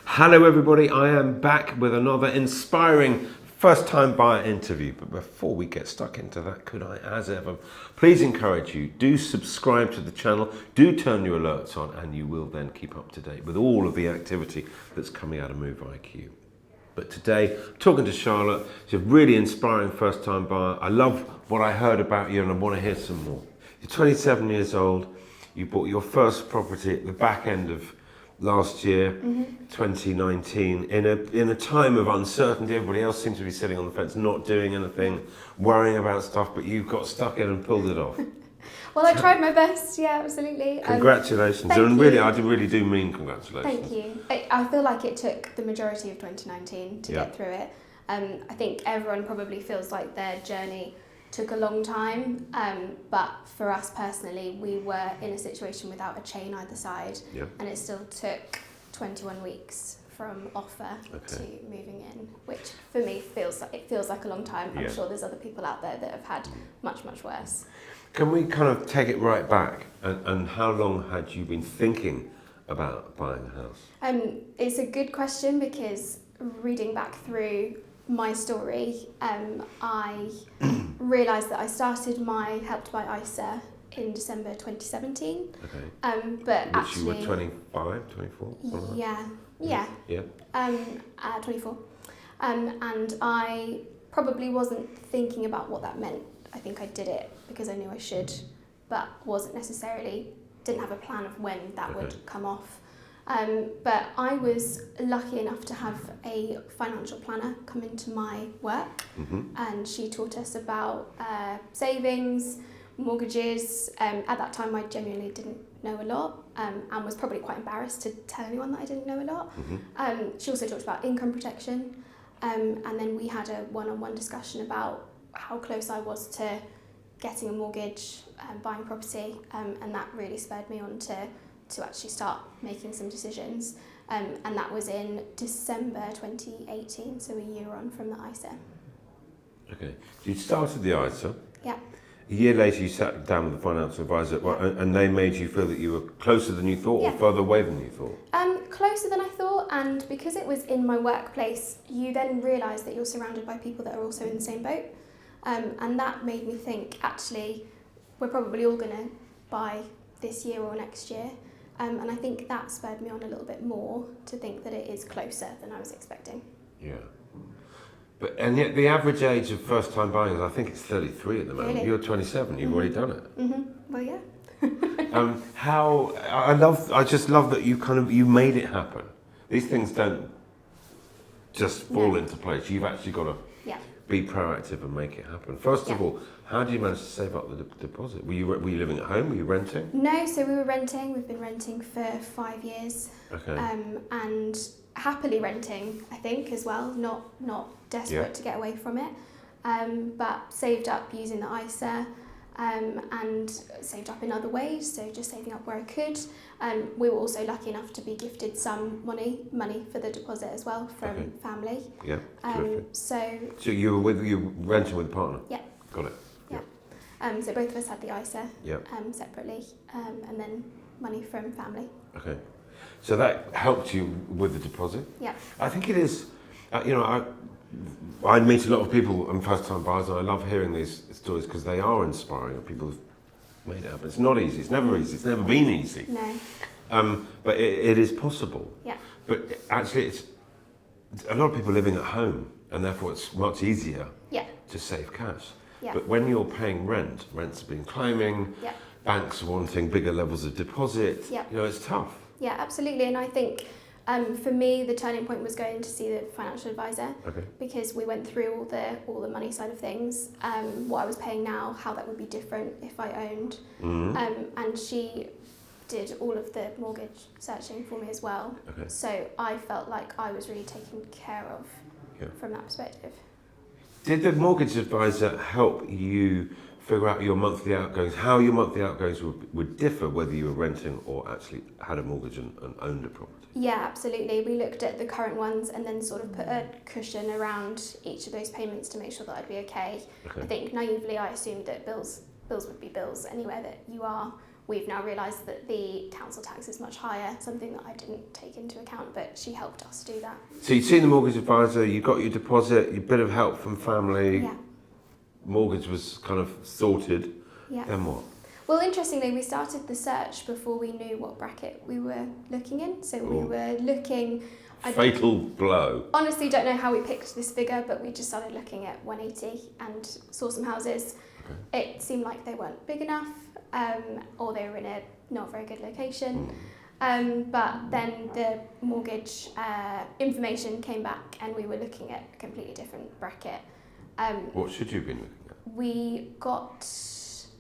Hello everybody, I am back with another inspiring first time buyer interview. But before we get stuck into that, could I, as ever, please encourage you, do subscribe to the channel, do turn your alerts on, and you will then keep up to date with all of the activity that's coming out of Move IQ. But today, talking to Charlotte, she's a really inspiring first time buyer. I love what I heard about you and I want to hear some more. You're 27 years old, you bought your first property at the back end of last year, 2019, in a time of uncertainty. Everybody else seems to be sitting on the fence, not doing anything, worrying about stuff, but you got stuck in and pulled it off. Well, I tried my best, yeah, absolutely. Congratulations, and really, I really do mean congratulations. Thank you. I feel like it took the majority of 2019 to get through it. I think everyone probably feels like their journey took a long time, but for us personally, we were in a situation without a chain either side, and it still took 21 weeks from offer to moving in, which for me feels like a long time. I'm sure there's other people out there that have had much worse. Can we kind of take it right back, and how long had you been thinking about buying a house? It's a good question, because reading back through my story, I realised that I started my Help to Buy ISA in December 2017. Okay. But which actually, you were 25, 24? Yeah. 24. And I probably wasn't thinking about what that meant. I think I did it because I knew I should, but didn't have a plan of when that would come off. But I was lucky enough to have a financial planner come into my work, and she taught us about savings, mortgages. At that time, I genuinely didn't know a lot, and was probably quite embarrassed to tell anyone that I didn't know a lot. She also talked about income protection, and then we had a one-on-one discussion about how close I was to getting a mortgage, buying property, and that really spurred me on to actually start making some decisions, and that was in December 2018, so a year on from the ISA. Okay, so you started the ISA. Yeah. A year later you sat down with the financial advisor, and they made you feel that you were closer than you thought, or further away than you thought? Closer than I thought, and because it was in my workplace, you then realise that you're surrounded by people that are also in the same boat, and that made me think, actually, we're probably all going to buy this year or next year. And I think that spurred me on a little bit more to think that it is closer than I was expecting. Yeah. And yet the average age of first time buyers, I think it's 33 at the moment. Really? You're 27, you've already done it. Well, yeah. I just love that you made it happen. These things don't just fall into place. You've actually got to be proactive and make it happen. First of all, how did you manage to save up the deposit? Were you living at home? Were you renting? No, so we were renting. We've been renting for 5 years. Okay. And happily renting, I think, as well. Not desperate to get away from it. But saved up using the ISA, and saved up in other ways. So just saving up where I could. We were also lucky enough to be gifted some money for the deposit as well from family. Yeah. So you were renting with a partner? Yeah. Got it. Yeah. So both of us had the ISA separately, and then money from family. Okay. So that helped you with the deposit? Yeah. I think it is, I meet a lot of people and first time buyers, and I love hearing these stories because they are inspiring. People have made it happen. It's not easy. It's never easy. It's never been easy. No. But it is possible. Yeah. But actually, it's a lot of people living at home, and therefore it's much easier to save cash. Yeah. But when you're paying rents have been climbing. Yeah. Banks are wanting bigger levels of deposit. Yeah. It's tough. Yeah, absolutely. And I think for me, the turning point was going to see the financial advisor, because we went through all the money side of things, what I was paying now, how that would be different if I owned, and she did all of the mortgage searching for me as well. So I felt like I was really taken care of from that perspective. Did the mortgage advisor help you figure out your monthly outgoings, how your monthly outgoings would differ whether you were renting or actually had a mortgage and owned a property? Yeah, absolutely. We looked at the current ones and then sort of put a cushion around each of those payments to make sure that I'd be okay. I think naively I assumed that bills would be bills anywhere that you are, we've now realised that the council tax is much higher, something that I didn't take into account, but she helped us do that. So you'd seen the mortgage advisor, you got your deposit, your bit of help from family, Yeah. mortgage was kind of sorted, Yeah. then what? Well, interestingly, we started the search before we knew what bracket we were looking in. So we were looking... Fatal blow. Honestly, don't know how we picked this figure, but we just started looking at 180 and saw some houses. Okay. It seemed like they weren't big enough, or they were in a not very good location. But then the mortgage information came back and we were looking at a completely different bracket. What should you have been looking at? We got...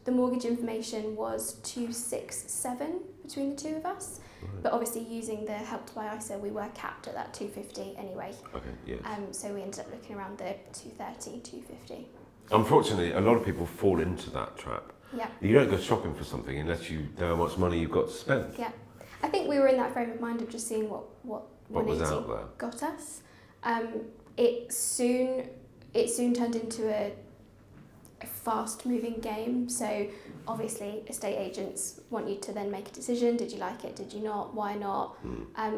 The mortgage information was 267 between the two of us, but obviously using the helped by ISA, we were capped at that 250 anyway. Okay, yes. So we ended up looking around the 230, 250. Unfortunately, a lot of people fall into that trap. Yeah. You don't go shopping for something unless you know how much money you've got to spend. Yeah. I think we were in that frame of mind of just seeing what was out there. Got us. It soon turned into a fast-moving game. So obviously estate agents want you to then make a decision. Did you like it? Did you not? Why not?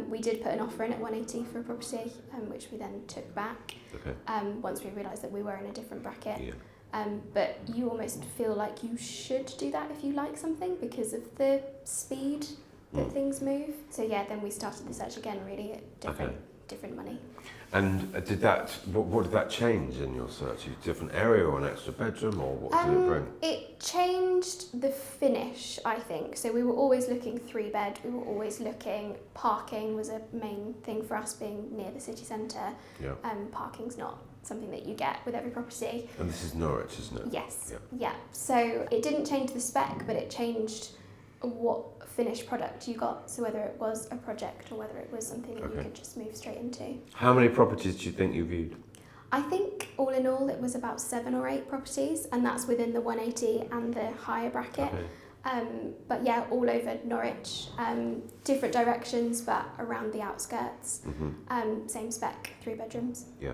We did put an offer in at 180 for a property, which we then took back. Okay. Once we realised that we were in a different bracket. Yeah. But you almost feel like you should do that if you like something because of the speed that things move. So yeah, then we started the search again, really at different money. And what did that change in your search? A different area or an extra bedroom, or what did it bring? It changed the finish, I think. So we were always looking 3-bed. We were always looking... Parking was a main thing for us, being near the city centre. Yeah. Parking's not something that you get with every property. And this is Norwich, isn't it? Yes. Yeah. So it didn't change the spec, but it changed what finished product you got, so whether it was a project or whether it was something that you could just move straight into. How many properties do you think you viewed? I think all in all it was about 7 or 8 properties, and that's within the 180 and the higher bracket. But yeah, all over Norwich, different directions but around the outskirts. Same spec, 3 bedrooms. Yeah.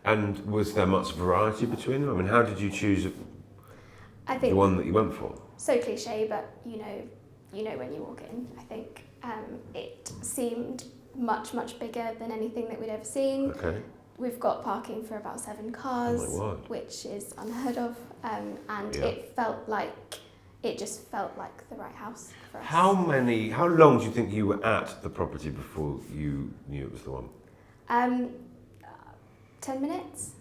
And was there much variety between them? I mean, how did you choose the one that you went for? So cliche, but you know when you walk in. I think it seemed much bigger than anything that we'd ever seen. Okay. We've got parking for about 7 cars, which is unheard of, and it just felt like the right house for us. How long do you think you were at the property before you knew it was the one? 10 minutes.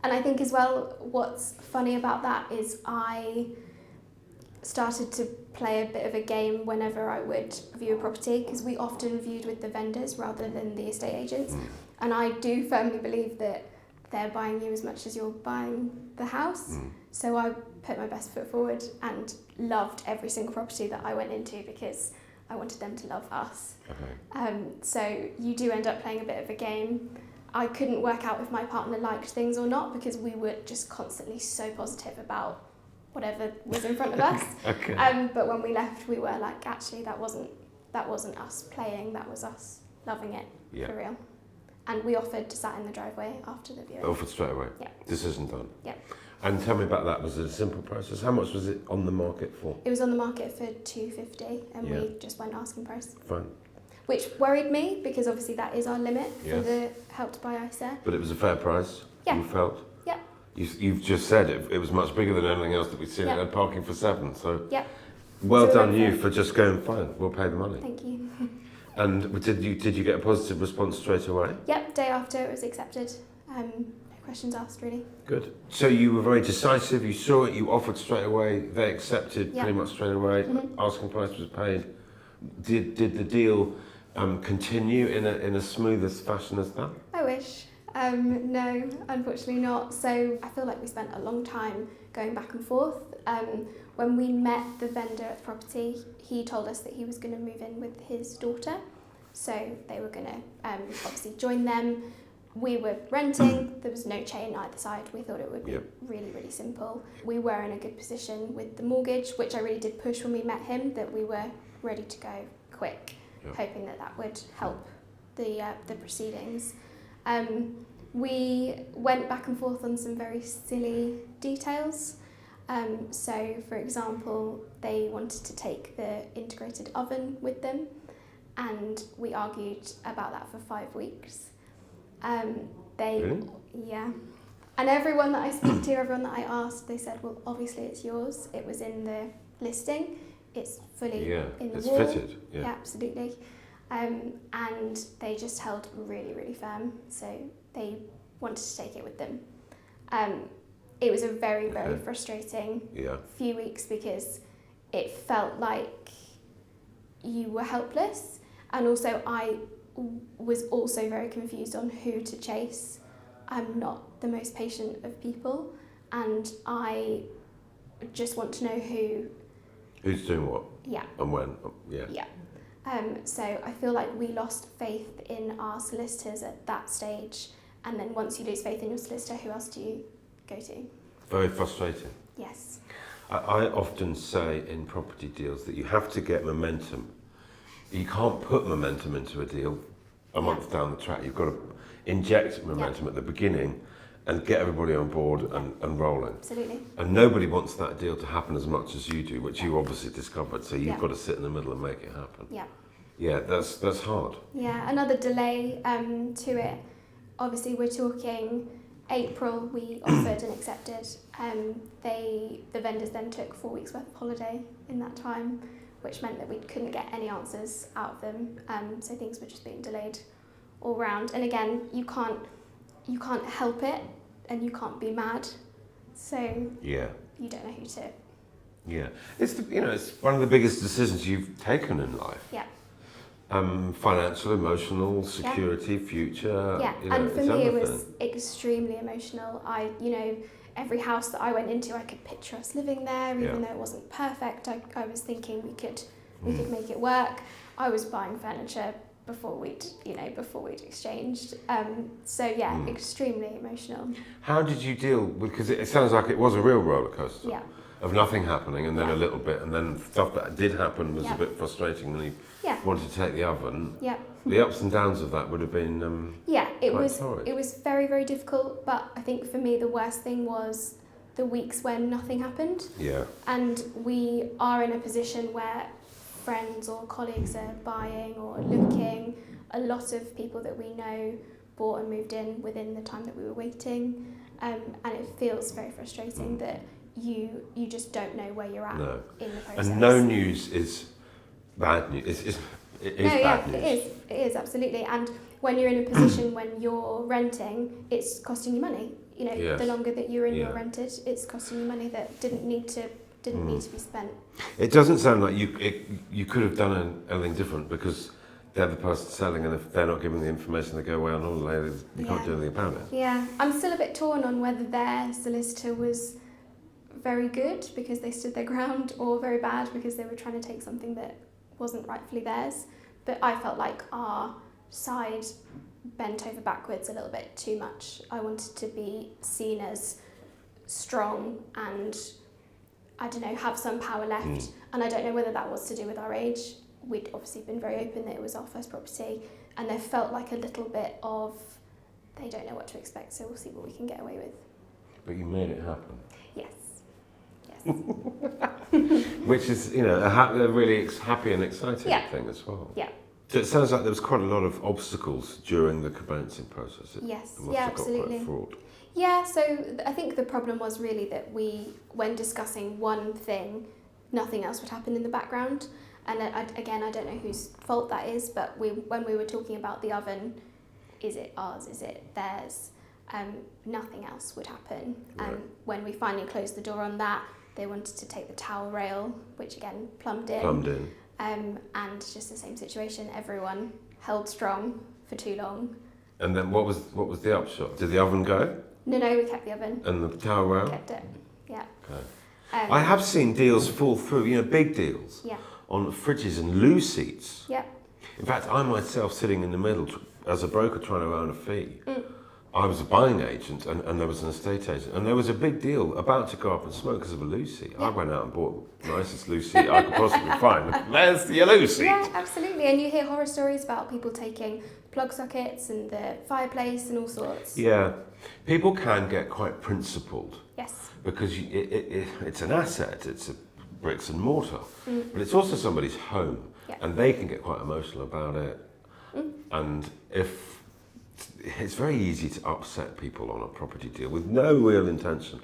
And I think as well, what's funny about that is I started to play a bit of a game whenever I would view a property, because we often viewed with the vendors rather than the estate agents. And I do firmly believe that they're buying you as much as you're buying the house. So I put my best foot forward and loved every single property that I went into because I wanted them to love us. So you do end up playing a bit of a game. I couldn't work out if my partner liked things or not because we were just constantly so positive about whatever was in front of us. But when we left, we were like, actually, that wasn't us playing. That was us loving it for real. And we offered to sat in the driveway after the viewing. Offered straight away. Yeah. Decision done. Yeah. And tell me about that. Was it a simple process? How much was it on the market for? It was on the market for 250, and we just went asking price. Fine. Which worried me because obviously that is our limit for the helped by ISA. But it was a fair price. Yeah. You felt. Yeah. You've just said it was much bigger than anything else that we've seen. It had parking for 7, so well done you for just going fine. We'll pay the money. Thank you. And did you get a positive response straight away? Yep, day after it was accepted. No questions asked really. Good. So you were very decisive. You saw it. You offered straight away. They accepted pretty much straight away. Asking price was paid. Did the deal continue in a smooth as fashion as that? I wish. No, unfortunately not. So I feel like we spent a long time going back and forth. When we met the vendor at the property, he told us that he was going to move in with his daughter. So they were going to obviously join them. We were renting. There was no chain either side. We thought it would be really, really simple. We were in a good position with the mortgage, which I really did push when we met him, that we were ready to go quick, hoping that would help the proceedings. We went back and forth on some very silly details. So, for example, they wanted to take the integrated oven with them, and we argued about that for 5 weeks. Really? Yeah. And everyone that I speak to, everyone that I asked, they said, well, obviously it's yours. It was in the listing. It's fully in the wall. It's fitted. Yeah, absolutely. And they just held really, really firm. So they wanted to take it with them. It was a very, very frustrating few weeks because it felt like you were helpless. And also I was also very confused on who to chase. I'm not the most patient of people, and I just want to know who's doing what. Yeah. And when. Yeah. Yeah. So I feel like we lost faith in our solicitors at that stage, and then once you lose faith in your solicitor, who else do you go to? Very frustrating. Yes. I often say in property deals that you have to get momentum. You can't put momentum into a deal a month down the track. You've got to inject momentum at the beginning and get everybody on board and rolling. Absolutely. And nobody wants that deal to happen as much as you do, which you obviously discovered. So you've got to sit in the middle and make it happen. Yeah. Yeah, that's hard. Yeah, another delay to it. Obviously, we're talking April. We offered and accepted. The vendors then took 4 weeks worth of holiday in that time, which meant that we couldn't get any answers out of them. So things were just being delayed all round. And again, you can't help it, and you can't be mad. So you don't know who to. Yeah, it's it's one of the biggest decisions you've taken in life. Yeah. Financial, emotional, security, future. Yeah, and for me it was extremely emotional. Every house that I went into, I could picture us living there, even though it wasn't perfect. I was thinking we could make it work. I was buying furniture before we'd exchanged. Extremely emotional. How did you deal with? Because it sounds like it was a real roller coaster. Yeah. Of nothing happening, and then a little bit, and then stuff that did happen was a bit frustrating, and you wanted to take the oven. Yeah. The ups and downs of that would have been. It was very, very difficult, but I think for me the worst thing was the weeks when nothing happened. Yeah. And we are in a position where friends or colleagues are buying or looking. A lot of people that we know bought and moved in within the time that we were waiting, and it feels very frustrating that you just don't know where you're at in the process. And no news is bad news. It is bad news. It is absolutely. And when you're in a position when you're renting, it's costing you money. The longer that you're in your rented, it's costing you money that didn't need to be spent. It doesn't sound like you could have done anything different, because they're the person selling, and if they're not giving the information, they go away on holiday. You can't do anything about it. Yeah, I'm still a bit torn on whether their solicitor was very good because they stood their ground, or very bad because they were trying to take something that wasn't rightfully theirs. But I felt like our side bent over backwards a little bit too much. I wanted to be seen as strong and, I don't know, have some power left. And I don't know whether that was to do with our age. We'd obviously been very open that it was our first property, and there felt like a little bit of, they don't know what to expect, so we'll see what we can get away with. But you made it happen. Yes. Which is, a really happy and exciting thing as well. Yeah. So it sounds like there was quite a lot of obstacles during the conveyancing process. Absolutely. Yeah, so I think the problem was really that when discussing one thing, nothing else would happen in the background. And I don't know whose fault that is, but when we were talking about the oven, is it ours, is it theirs? Nothing else would happen. And when we finally closed the door on that, they wanted to take the towel rail, which again plumbed in. And just the same situation. Everyone held strong for too long. And then what was the upshot? Did the oven go? No, we kept the oven. And the towel rail? We kept it. Yeah. Okay. I have seen deals fall through. Big deals. Yeah. On fridges and loo seats. Yeah. In fact, I myself, sitting in the middle as a broker trying to earn a fee. I was a buying agent, and there was an estate agent, and there was a big deal about to go up in smoke because of a loo seat. Yeah. I went out and bought the nicest loo seat I could possibly find. There's the loo seat. Yeah, absolutely. And you hear horror stories about people taking plug sockets and the fireplace and all sorts. Yeah, people can get quite principled. Yes. Because it's an asset, it's a bricks and mortar, but it's also somebody's home, and they can get quite emotional about it. And if it's very easy to upset people on a property deal with no real intention,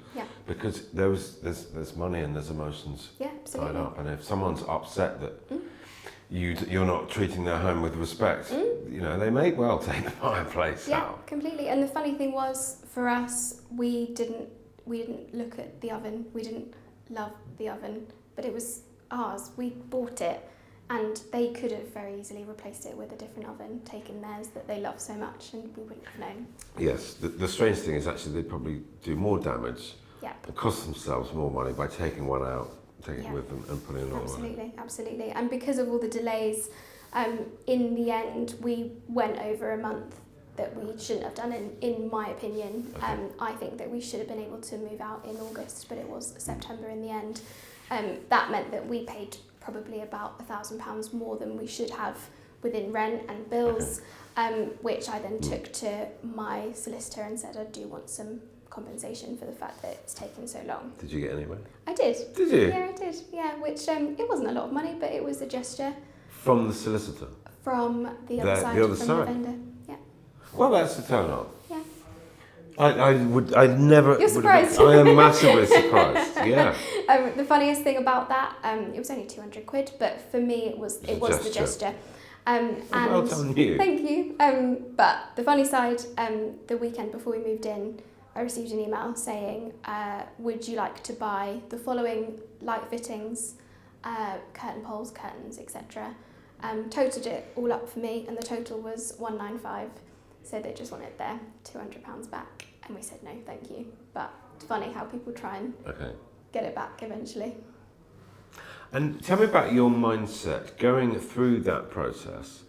because there's money and there's emotions tied up, and if someone's upset that you're not treating their home with respect, you know, they may well take the fireplace out. Yeah, completely. And the funny thing was, for us, we didn't look at the oven. We didn't love the oven, but it was ours. We bought it, and they could have very easily replaced it with a different oven, taken theirs that they love so much, and we wouldn't have known. Yes, the strange thing is actually they'd probably do more damage and cost themselves more money by taking one out, taking it with them and putting another one in. Absolutely. And because of all the delays, in the end, we went over a month that we shouldn't have done, in my opinion. Okay. I think that we should have been able to move out in August, but it was September in the end. That meant that we paid probably about £1,000 more than we should have within rent and bills, which I then took to my solicitor and said I do want some compensation for the fact that it's taken so long. Did you get any money? I did. Did you? Yeah, I did. Yeah, which it wasn't a lot of money, but it was a gesture. From the solicitor? From the other side, the vendor. Yeah. Well, that's a turn up. Yeah. I never. You're surprised. I am massively surprised. Yeah. The funniest thing about that, it was only £200, but for me it was the gesture. And well done you. Thank you. But the funny side, the weekend before we moved in, I received an email saying, would you like to buy the following light fittings, curtain poles, curtains, etc. Totaled it all up for me, and the total was £195. So they just wanted their £200 back, and we said no, thank you. But it's funny how people try and get it back eventually. And tell me about your mindset going through that process,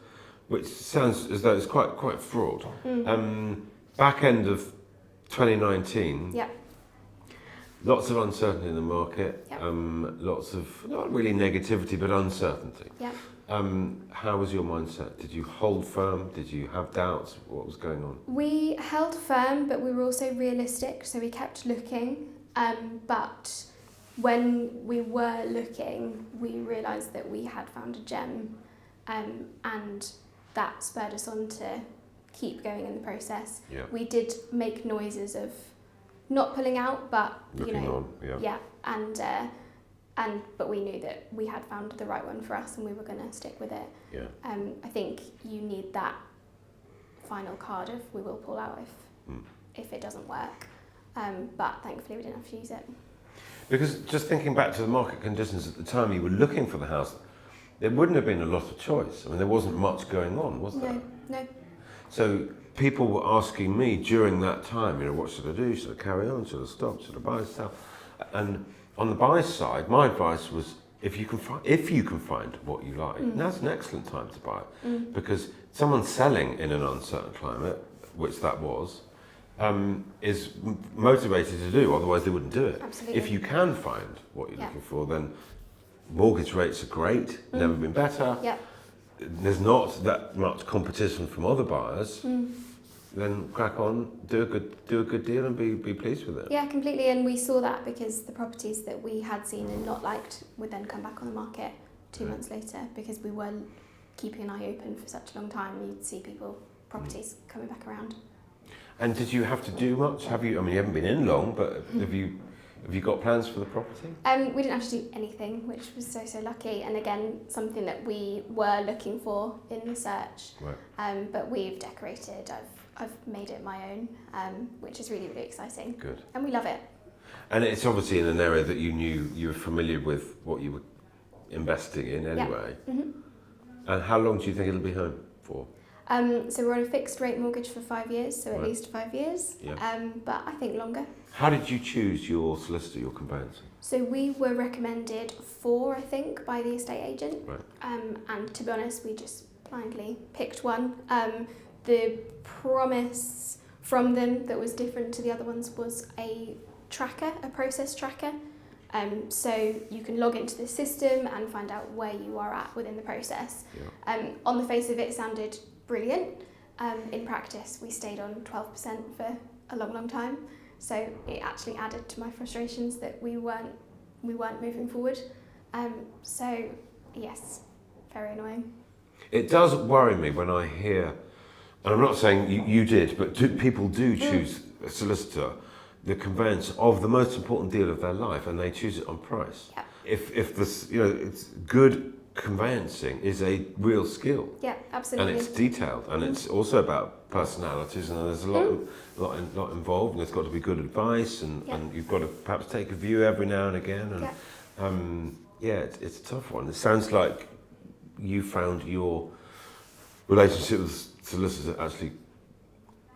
which sounds as though it's quite fraught. Back end of 2019. Yeah. Lots of uncertainty in the market. Yep. Lots of not really negativity, but uncertainty. Yeah. How was your mindset? Did you hold firm? Did you have doubts? What was going on? We held firm, but we were also realistic, so we kept looking. But when we were looking, we realised that we had found a gem, and that spurred us on to keep going in the process. Yeah. We did make noises of not pulling out, but Looking on, but we knew that we had found the right one for us, and we were going to stick with it. Yeah. I think you need that final card of we will pull out if it doesn't work. But thankfully we didn't have to use it. Because just thinking back to the market conditions at the time you were looking for the house, there wouldn't have been a lot of choice. I mean, there wasn't much going on, was there? No. So people were asking me during that time, what should I do? Should I carry on? Should I stop? Should I buy, sell? And on the buy side, my advice was if you can find what you like, now's an excellent time to buy, because someone selling in an uncertain climate, which that was, is motivated to do. Otherwise, they wouldn't do it. Absolutely. If you can find what you're looking for, then mortgage rates are great. Never been better. Yep. There's not that much competition from other buyers. Then crack on, do a good deal, and be pleased with it. Yeah, completely. And we saw that because the properties that we had seen and not liked would then come back on the market 2 months later, because we were keeping an eye open for such a long time. You'd see properties coming back around. And did you have to do much? I mean, you haven't been in long, but have you got plans for the property? We didn't have to do anything, which was so lucky. And again, something that we were looking for in the search. Right. But we've decorated. I've made it my own, which is really exciting. Good. And we love it. And it's obviously in an area that you were familiar with what you were investing in anyway. Yeah. And how long do you think it'll be home for? So we're on a fixed rate mortgage for 5 years, so at least 5 years. Yeah. But I think longer. How did you choose your solicitor, your conveyancer? So we were recommended 4, I think, by the estate agent. Right. And to be honest, we just blindly picked one. The promise from them that was different to the other ones was a process tracker. So you can log into the system and find out where you are at within the process. Yeah. On the face of it, it sounded brilliant. In practice, we stayed on 12% for a long, long time. So it actually added to my frustrations that we weren't moving forward. So yes, very annoying. It does worry me when I hear, and I'm not saying you did, but people do choose a solicitor, the conveyance of the most important deal of their life, and they choose it on price. Yeah. If this, it's good conveyancing is a real skill. Yeah, absolutely. And it's detailed, and it's also about personalities, and there's a lot involved, and there's got to be good advice, and you've got to perhaps take a view every now and again, and it's a tough one. It sounds like you found your relationship with solicitor actually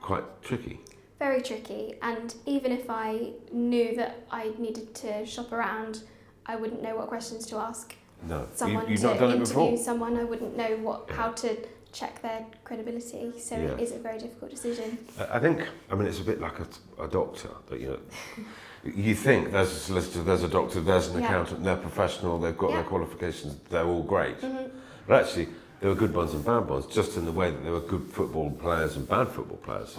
quite tricky. Very tricky, and even if I knew that I needed to shop around, I wouldn't know what questions to ask. No, Someone you've to not done it interview before. someone, I wouldn't know how to check their credibility. So it is a very difficult decision. I think, it's a bit like a doctor. That, you think there's a solicitor, there's a doctor, there's an accountant, they're professional, they've got their qualifications, they're all great. But actually, there were good ones and bad ones, just in the way that there were good football players and bad football players.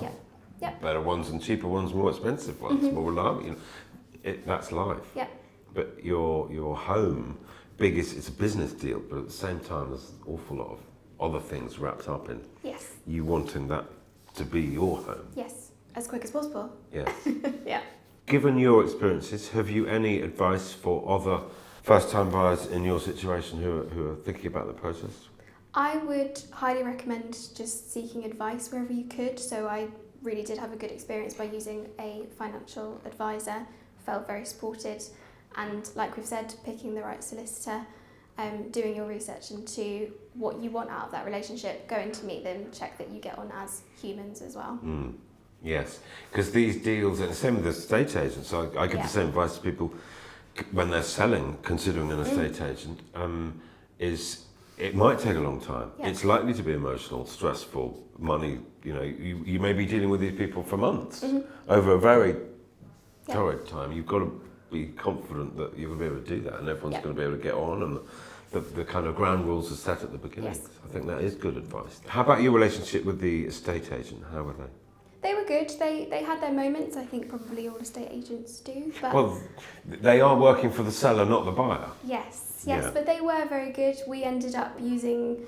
Better ones and cheaper ones, more expensive ones, more reliable. That's life. Yeah. But your home, it's a business deal, but at the same time, there's an awful lot of other things wrapped up in you wanting that to be your home. Yes, as quick as possible. Yes. Yeah. Given your experiences, have you any advice for other first-time buyers in your situation who are thinking about the process? I would highly recommend just seeking advice wherever you could. So I really did have a good experience by using a financial advisor, felt very supported, and like we've said, picking the right solicitor, doing your research into what you want out of that relationship, going to meet them, check that you get on as humans as well. Yes, because these deals, and the same with estate agents, I give the same advice to people when they're selling, considering an estate agent, is it might take a long time. Yeah. It's likely to be emotional, stressful, money, you may be dealing with these people for months over a very torrid time. You've got to be confident that you're going to be able to do that, and everyone's going to be able to get on, and the kind of ground rules are set at the beginning. Yes. I think that is good advice. How about your relationship with the estate agent? How were they? They were good. They had their moments. I think probably all estate agents do. But Well, they are working for the seller, not the buyer. yes, Yeah. but they were very good. We ended up using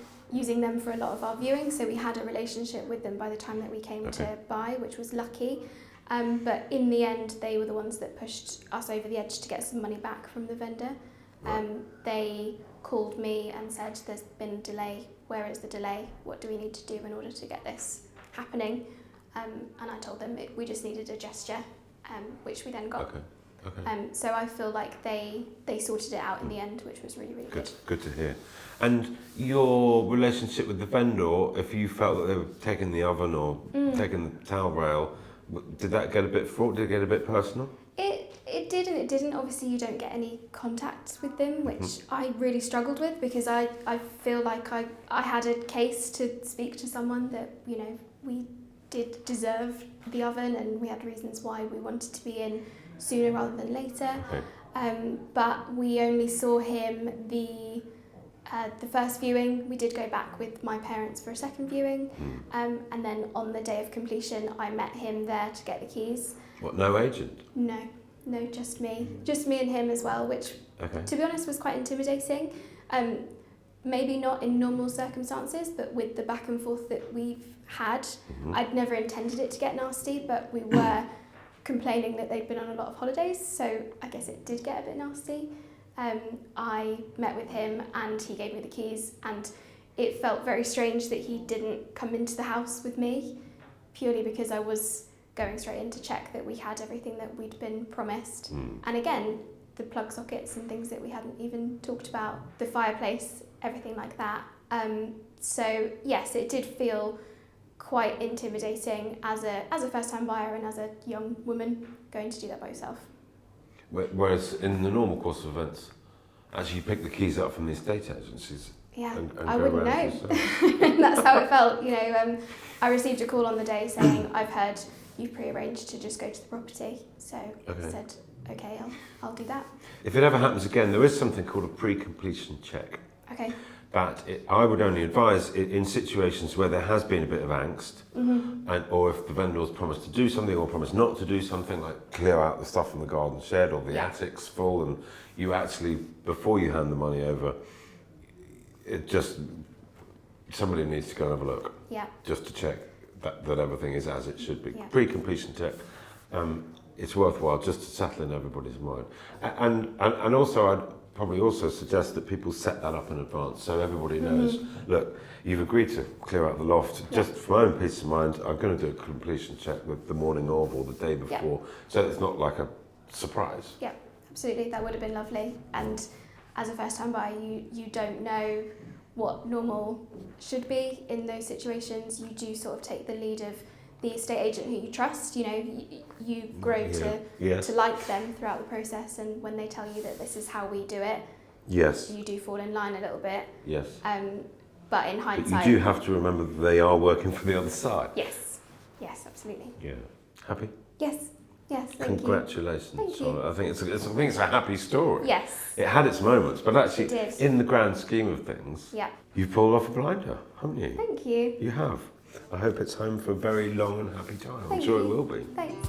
them for a lot of our viewing, so we had a relationship with them by the time that we came to buy, which was lucky. But in the end, they were the ones that pushed us over the edge to get some money back from the vendor. They called me and said, "There's been a delay. Where is the delay? What do we need to do in order to get this happening?" And I told them we just needed a gesture, which we then got. Okay. So I feel like they sorted it out in the end, which was really, really good. Good to hear. And your relationship with the vendor, if you felt that they were taking the oven or taking the towel rail, did that get a bit fraught? Did it get a bit personal? It did and it didn't. Obviously, you don't get any contact with them, which I really struggled with because I feel like I had a case to speak to someone that, we did deserve the oven and we had reasons why we wanted to be in sooner rather than later. But we only saw him the first viewing. We did go back with my parents for a second viewing, and then on the day of completion I met him there to get the keys. What, no agent? No, just me and him as well, which to be honest was quite intimidating. Maybe not in normal circumstances, but with the back and forth that we've had, I'd never intended it to get nasty, but we were complaining that they'd been on a lot of holidays, so I guess it did get a bit nasty. I met with him and he gave me the keys, and it felt very strange that he didn't come into the house with me, purely because I was going straight in to check that we had everything that we'd been promised. And again, the plug sockets and things that we hadn't even talked about, the fireplace, everything like that. So yes, it did feel quite intimidating as a first-time buyer and as a young woman going to do that by yourself. Whereas in the normal course of events, actually you pick the keys up from the estate agencies. Yeah, and I go wouldn't around know. yourself. That's how it felt. I received a call on the day saying, "I've heard you've pre-arranged to just go to the property." So I said, "Okay, I'll do that." If it ever happens again, there is something called a pre-completion check. Okay. I would only advise in situations where there has been a bit of angst, or if the vendor's promised to do something or promised not to do something, like clear out the stuff from the garden shed or the attic's full, and you actually, before you hand the money over, somebody needs to go and have a look, just to check that everything is as it should be. Pre-completion check. It's worthwhile just to settle in everybody's mind, and also I'd probably also suggest that people set that up in advance so everybody knows, look, you've agreed to clear out the loft. Just for my own peace of mind, I'm going to do a completion check the morning of or the day before, so it's not like a surprise. Yeah, absolutely, that would have been lovely. And as a first time buyer, you don't know what normal should be in those situations. You do sort of take the lead of the estate agent who you trust. You know, you grow to like them throughout the process, and when they tell you that this is how we do it, you do fall in line a little bit. But in hindsight, but you do have to remember that they are working for the other side. Yes, absolutely. Yeah, happy? Yes. Thank Congratulations. You. Thank you. I think it's a happy story. Yes. It had its moments, but actually, it did. In the grand scheme of things, you've pulled off a blinder, haven't you? Thank you. You have. I hope it's home for a very long and happy time. I'm sure it will be. Thanks.